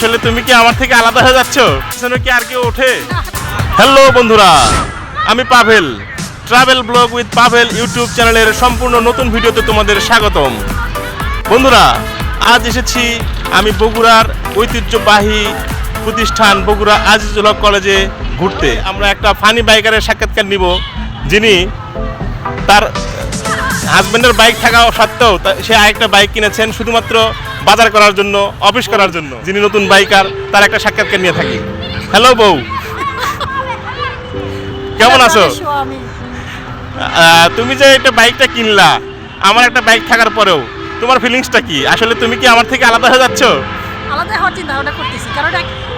আসলে তুমি কি আমার থেকে আলাদা হয়ে যাচ্ছ? পিছনে কি আর কেউ ওঠে? হ্যালো বন্ধুরা, আমি Pavel, travel blog with Pavel YouTube চ্যানেলের সম্পূর্ণ নতুন ভিডিওতে তোমাদের স্বাগতম। বন্ধুরা, আজ এসেছি আমি বগুড়ার ঐতিহ্যবাহী প্রতিষ্ঠান বগুড়া আজিজুল হক কলেজে ঘুরতে। আমরা একটা ফানি বাইকারের সাক্ষাৎকার নিব, যিনি তার হাজব্যান্ডের বাইক থাকা সত্ত্বেও সে আরেকটা বাইক কিনেছেন শুধুমাত্র বাজার করার জন্য, অফিস করার জন্য। যিনি নতুন বাইকার, তার একটা সাক্ষাৎকার নিয়ে থাকি। হ্যালো বউ, কেমন আছো? তুমি যে একটা বাইকটা কিনলা, আমার একটা বাইক থাকার পরেও তোমার ফিলিংসটা কি? আসলে তুমি কি আমার থেকে আলাদা হয়ে যাচ্ছ? আলাদা হওয়ার চিন্তা ভাবনা করতেছি, কারণ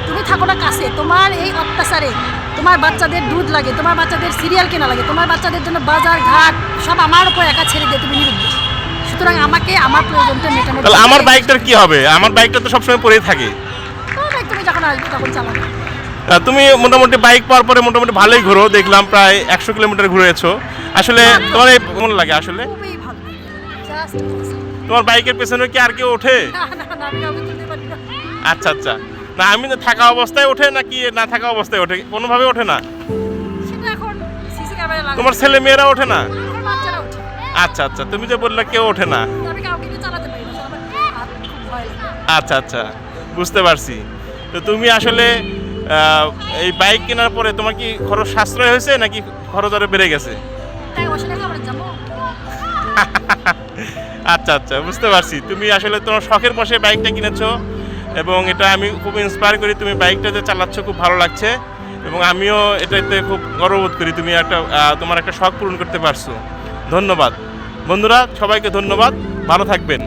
তুমি থাকো না কাছে, তোমার এই অত্যাচারে তোমার বাচ্চাদের দুধ লাগে, তোমার বাচ্চাদের সিরিয়াল কেনা লাগে, তোমার বাচ্চাদের জন্য বাজার ঘাট সব আমার উপর একা ছেড়ে দিয়ে তুমি নিরুদ্ধ। সুতরাং আমাকে আমার প্রয়োজনটা মেটানো। তাহলে আমার বাইকটার কি হবে? আমার বাইকটা তো সবসময় পরেই থাকে। তোমার বাইক তুমি যখন আসবে তখন চালাবে। তুমি মোটামুটি বাইক পাওয়ার পরে মোটামুটি ভালোই ঘুরো, দেখলাম প্রায় 100 কিলোমিটার ঘুরেছো। আসলে তোমার কেমন লাগে? আসলে খুবই ভালো, জাস্ট তোমার বাইকের পেছনে কি আর কেউ ওঠে? না না না, আমি কাউকে তুলতে পারি না। আচ্ছা আচ্ছা, না আমি তো থাকা অবস্থায় ওঠে নাকি না থাকা অবস্থায় ওঠে? কোনোভাবে ওঠে না? সেটা এখন সিসি ক্যামেরা লাগে। তোমার ছেলে মেয়েরা ওঠে না? আমার বাচ্চারা ওঠে। আচ্ছা আচ্ছা, তুমি যে বললে কেউ ওঠে না। আমি কাউকে দিয়ে চালাতে পারি না, আমার হাত খুব ভয় লাগে। আচ্ছা আচ্ছা, বুঝতে পারছি। তো তুমি আসলে এই বাইক কেনার পরে তোমার কি খরচ সাশ্রয় হয়েছে নাকি খরচ আরো বেড়ে গেছে? টাকা পয়সা টাকা আমরা যাবো। আচ্ছা আচ্ছা, বুঝতে পারছি। তুমি আসলে তোমার শখের বসে বাইকটা কিনেছো এবং এটা আমি খুব ইন্সপায়ার করি। তুমি বাইকটা যে চালাচ্ছ খুব ভালো লাগছে এবং আমিও এটাতে খুব গর্ববোধ করি। তুমি একটা তোমার একটা শখ পূরণ করতে পারছো। ধন্যবাদ বন্ধুরা, সবাইকে ধন্যবাদ, ভালো থাকবেন।